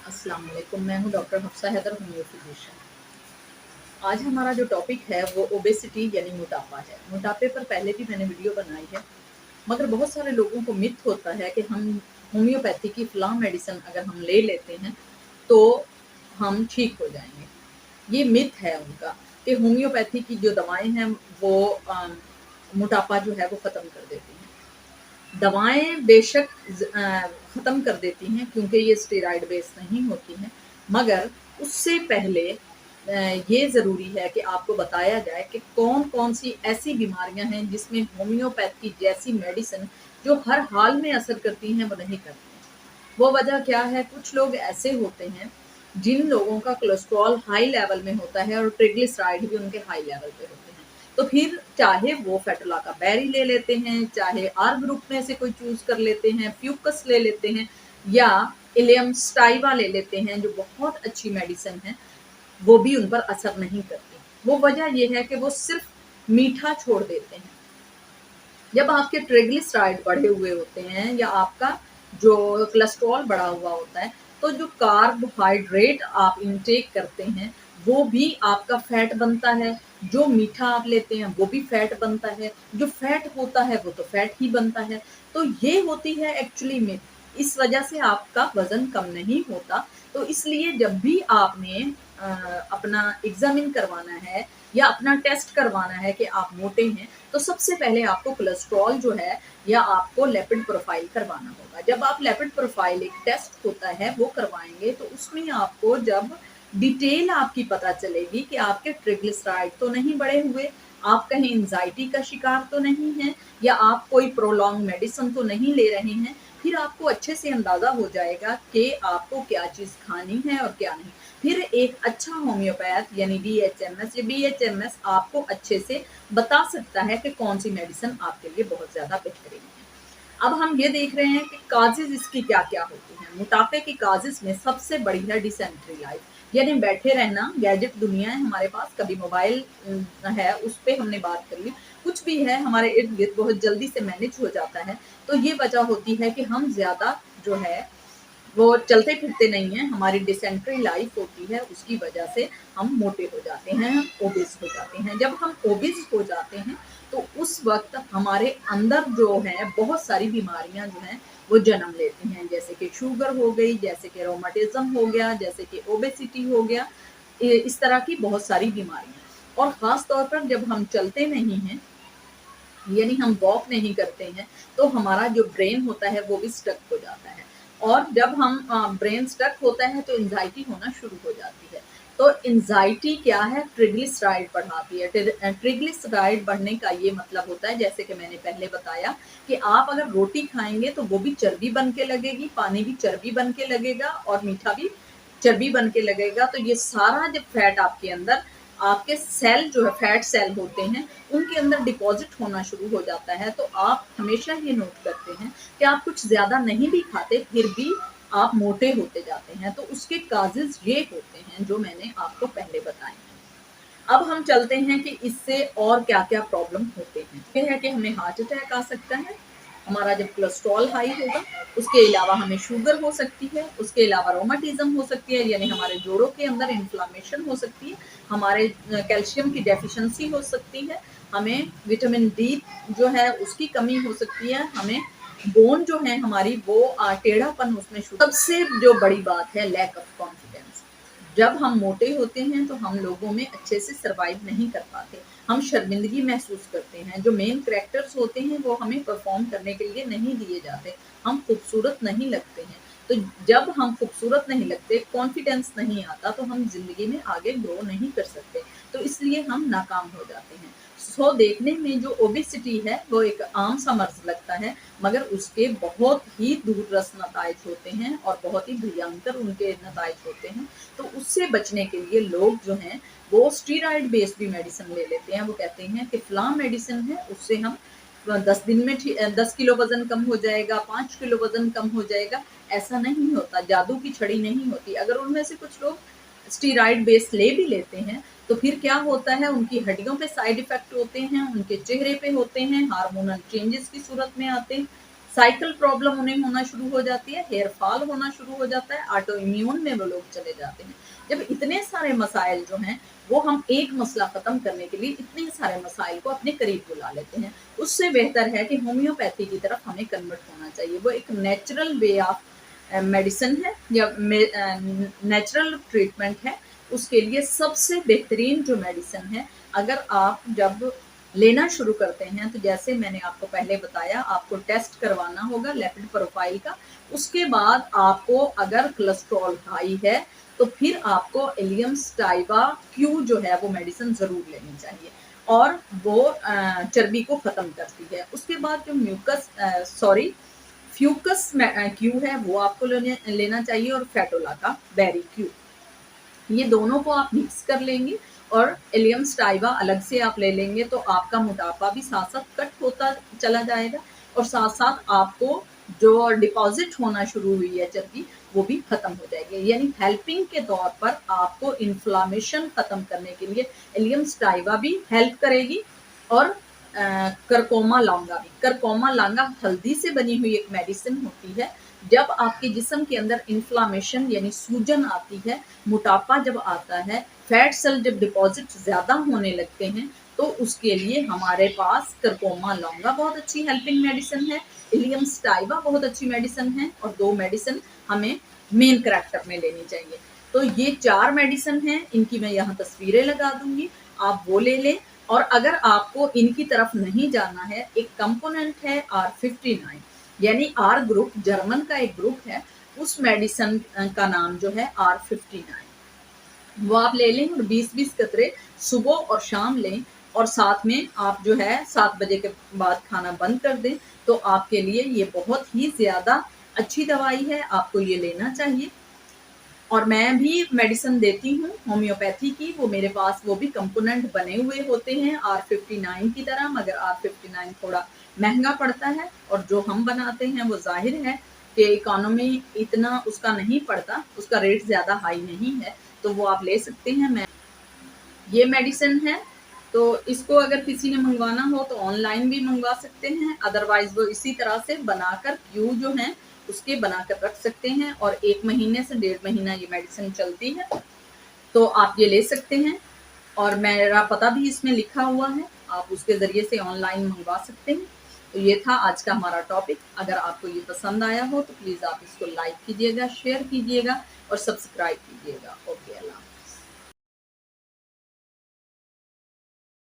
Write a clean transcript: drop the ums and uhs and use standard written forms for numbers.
अस्सलाम वालेकुम, मैं हूँ doctor Hafsa Haider, homeo physician. आज हमारा जो टॉपिक है वो ओबेसिटी यानी मोटापा है। मोटापे पर पहले भी मैंने वीडियो बनाई है, मगर बहुत सारे लोगों को मिथ होता है कि हम होम्योपैथी की फ़लाँ मेडिसिन अगर हम ले लेते हैं, तो हम ठीक हो जाएँगे। ये मिथ है उनका कि होम्योपैथी की जो दवाएँ हैं वो मोटापा जो है वो ख़त्म कर देती हैं। दवाएँ बेशक ख़त्म कर देती हैं क्योंकि ये स्टेरॉइड बेस्ड नहीं होती हैं, मगर उससे पहले ये ज़रूरी है कि आपको बताया जाए कि कौन-कौन सी ऐसी बीमारियाँ हैं जिसमें होम्योपैथी जैसी मेडिसिन जो हर हाल में असर करती हैं, वो नहीं करती हैं। वो वजह क्या है? कुछ लोग ऐसे होते हैं, जिन लोगों का कोलेस्ट्रॉल हाई लेवल में होता है और ट्रिग्लिसराइड भी उनके हाई लेवल पे होते हैं। तो फिर चाहे वो फेटोलाका बेरी ले लेते हैं, चाहे आर ग्रुप में से कोई चूज़ कर लेते हैं, फ्यूकस ले लेते हैं या इलियम स्टाइवा ले लेते हैं, जो बहुत अच्छी मेडिसिन है, वो भी उन पर असर नहीं करती। वो वजह ये है कि वो सिर्फ़ मीठा छोड़ देते हैं। जब आपके ट्रिग्लिसराइड बढ़े हुए होते हैं या आपका जो कोलेस्ट्रॉल बढ़ा हुआ होता है, तो जो कार्बोहाइड्रेट आप इनटेक करते हैं, वो भी आपका फैट बनता है। जो मीठा आप लेते हैं, वो भी फैट बनता है। जो फैट होता है, वो तो फैट ही बनता है। तो ये होती है एक्चुअली मिथ। इस वजह से आपका वज़न कम नहीं होता। तो इसलिए जब भी आपने अपना एग्ज़ामिन करवाना है या अपना टेस्ट करवाना है कि आप मोटे हैं, तो सबसे पहले आपको कोलेस्ट्रॉल जो है या आपको लिपिड प्रोफाइल करवाना होगा। जब आप लिपिड प्रोफाइल एक टेस्ट होता है वो करवाएँगे, तो उसमें आपको जब डिटेल आपकी पता चलेगी कि आपके ट्रिग्लिसराइड तो नहीं बढ़े हुए, आप कहीं एंग्ज़ायटी का शिकार तो नहीं हैं या आप कोई प्रोलॉन्ग मेडिसिन तो नहीं ले रहे हैं, फिर आपको अच्छे से अंदाज़ा हो जाएगा कि आपको क्या चीज़ खानी है और क्या नहीं। फिर एक अच्छा होम्योपैथ यानी डीएचएमएस या बीएचएमएस आपको अच्छे से बता सकता है कि कौन-सी मेडिसिन आपके लिए बहुत ज़्यादा बेहतरीन है। अब हम ये देख रहे हैं कि काज़ेज़ इसकी क्या-क्या होती हैं। मोटापे की काज़ेज़ में सबसे बड़ी है डिसेंट्री लाइफ़, यानी बैठे रहना, गैजेट दुनिया है हमारे पास, कभी मोबाइल है, उस पे हमने बात कर ली, कुछ भी है हमारे इर्द-गिर्द बहुत जल्दी से मैनेज हो जाता है। तो ये वजह होती है कि हम ज़्यादा जो है वो चलते-फिरते नहीं हैं, हमारी डिसेंट्री लाइफ़ होती है, उसकी वजह से हम मोटे हो जाते हैं, ओबेस हो जाते हैं। जब हम ओबेस हो जाते हैं, तो उस वक़्त हमारे अंदर जो है बहुत सारी बीमारियाँ जो हैं, वो जन्म लेती हैं, जैसे कि शुगर हो गई, जैसे कि रोमाटिज़्म हो गया, जैसे कि ओबेसिटी हो गया, इस तरह की बहुत सारी बीमारियाँ। और ख़ास तौर पर जब हम चलते नहीं हैं, यानी हम वॉक नहीं करते हैं, तो हमारा जो ब्रेन होता है वो भी स्टक हो जाता है और जब हम ब्रेन स्टक होता है तो एंग्ज़ायटी होना शुरू हो जाती है। तो एंग्ज़ायटी क्या है? ट्रिग्लिसराइड बढ़ाती है। ट्रिग्लिसराइड बढ़ने का ये मतलब होता है जैसे कि मैंने पहले बताया कि आप अगर रोटी खाएँगे तो वो भी चर्बी बन के लगेगी, पानी भी चर्बी बन के लगेगा और मीठा भी चर्बी बन के लगेगा। तो ये सारा जब फैट आपके अंदर आपके सेल जो है फैट सेल होते हैं, उनके अंदर डिपॉज़िट होना शुरू हो जाता है, तो आप हमेशा ये नोट करते हैं कि आप कुछ ज़्यादा नहीं भी खाते, फिर भी आप मोटे होते जाते हैं। तो उसके काज़ेज़ ये होते हैं, जो मैंने आपको पहले बताए हैं। अब हम चलते हैं कि इससे और क्या-क्या प्रॉब्लम होते हैं। ये है कि हमें हार्ट अटैक आ सकता है, हमारा जब कोलेस्ट्रॉल हाई होगा, उसके अलावा हमें शुगर हो सकती है, उसके अलावा रोमाटिज़्म हो सकती है, यानी हमारे जोड़ों के अंदर इन्फ्लेमेशन हो सकती है, हमारे कैल्शियम की डेफिशिएंसी हो सकती है, हमें विटामिन डी जो है उसकी कमी हो सकती है, हमें बोन जो है हमारी वो टेढ़ापन उसमें सबसे जो बड़ी बात है लैक ऑफ कॉन्फिडेंस। जब हम मोटे होते हैं तो हम लोगों में अच्छे से सर्वाइव नहीं कर पाते। हम शर्मिंदगी महसूस करते हैं। जो मेन कैरेक्टर्स होते हैं वो हमें परफ़ॉर्म करने के लिए नहीं दिए जाते। हम खूबसूरत नहीं लगते हैं। तो जब हम खूबसूरत नहीं लगते, कॉन्फिडेंस नहीं आता तो हम ज़िंदगी में आगे ग्रो नहीं कर सकते। तो इसलिए हम नाकाम हो जाते हैं। सो देखने में जो ओबेसिटी है वो एक आम-सा मर्ज़ लगता है, मगर उसके बहुत ही दूररस नताइज होते हैं और बहुत ही भयंकर उनके नताइज होते हैं। तो उससे बचने के लिए लोग जो हैं वो स्टेरॉइड बेस्ड भी मेडिसिन ले लेते हैं। वो कहते हैं कि फ़लाँ मेडिसिन है उससे हम 10 दिन में 10 किलो वज़न कम हो जाएगा, 5 किलो वज़न कम हो जाएगा। ऐसा नहीं होता, जादू की छड़ी नहीं होती। अगर उनमें से कुछ लोग स्टेरॉइड बेस ले भी लेते हैं, तो फिर क्या होता है उनकी हड्डियों पे साइड इफ़ेक्ट होते हैं, उनके चेहरे पे होते हैं, हार्मोनल चेंजेस की सूरत में आते हैं। साइकिल प्रॉब्लम उन्हें होना शुरू हो जाती है, हेयर फॉल होना शुरू हो जाता है, ऑटो इम्यून में वो लोग चले जाते हैं। जब इतने सारे मसाइल जो हैं, वो हम एक मसला खत्म करने के लिए इतने सारे मसाइल को अपने करीब बुला लेते हैं। उससे बेहतर है कि होम्योपैथी की तरफ हमें कन्वर्ट होना चाहिए। वो एक नेचुरल वे ऑफ मेडिसिन है या नेचुरल ट्रीटमेंट है। उसके लिए सबसे बेहतरीन जो मेडिसिन है, अगर आप जब लेना शुरू करते हैं तो जैसे मैंने आपको पहले बताया, आपको टेस्ट करवाना होगा लिपिड प्रोफाइल का। उसके बाद आपको अगर कोलेस्ट्रॉल हाई है तो फिर आपको एलियम स्टाइवा क्यू जो है वो मेडिसिन जरूर लेनी चाहिए, और वो चर्बी को खत्म करती है। उसके बाद जो फ्यूकस क्यू है वो आपको लेना चाहिए, और फैटोला का बेरी क्यू, ये दोनों को आप मिक्स कर लेंगे और एलियम स्टाइवा अलग से आप ले लेंगे, तो आपका मोटापा भी साथ साथ कट होता चला जाएगा, और साथ साथ आपको जो डिपॉजिट होना शुरू हुई है चर्बी, वो भी खत्म हो जाएगी। यानी हेल्पिंग के तौर पर आपको इन्फ्लामेशन खत्म करने के लिए एलियम स्टाइवा भी हेल्प करेगी, और करकोमा लौंगा भी। करकोमा लौंगा हल्दी से बनी हुई एक मेडिसिन होती है। जब आपके जिस्म के अंदर इन्फ्लामेशन यानी सूजन आती है, मोटापा जब आता है, फैट सेल जब डिपॉजिट ज्यादा होने लगते हैं, तो उसके लिए हमारे पास करकोमा लौंगा बहुत अच्छी हेल्पिंग मेडिसिन है, इलियम स्टाइवा बहुत अच्छी मेडिसिन है, और 2 मेडिसिन हमें मेन करैक्टर में लेनी चाहिए। तो ये 4 मेडिसिन हैं, इनकी मैं यहाँ तस्वीरें लगा दूंगी, आप वो ले लें। और अगर आपको इनकी तरफ नहीं जाना है, एक कंपोनेंट है R59, यानी आर ग्रुप, जर्मन का एक ग्रुप है, उस मेडिसिन का नाम जो है R59, वो आप ले लें, और 20-20 कतरे सुबह और शाम लें, और साथ में आप जो है 7 बजे के बाद खाना बंद कर दें। तो आपके लिए ये बहुत ही ज्यादा अच्छी दवाई है, आपको ये लेना चाहिए। और मैं भी मेडिसिन देती हूँ होम्योपैथी की, वो मेरे पास वो भी कंपोनेंट बने हुए होते हैं R59 की तरह, मगर R59 थोड़ा महंगा पड़ता है, और जो हम बनाते हैं वो जाहिर है कि इकोनॉमी इतना उसका नहीं पड़ता, उसका रेट ज़्यादा हाई नहीं है, तो वो आप ले सकते हैं। मैं ये मेडिसिन है, तो इसको अगर किसी ने मंगवाना हो तो ऑनलाइन भी मंगवा सकते हैं, अदरवाइज वो इसी तरह से बनाकर क्यू जो है उसके बनाकर रख सकते हैं, और 1 महीने से 1.5 महीना ये मेडिसिन चलती है, तो आप ये ले सकते हैं। और मेरा पता भी इसमें लिखा हुआ है, आप उसके ज़रिए से ऑनलाइन मंगवा सकते हैं। तो ये था आज का हमारा टॉपिक। अगर आपको ये पसंद आया हो तो प्लीज़ आप इसको लाइक कीजिएगा, शेयर कीजिएगा और सब्सक्राइब कीजिएगा। ओके, अल्लाह।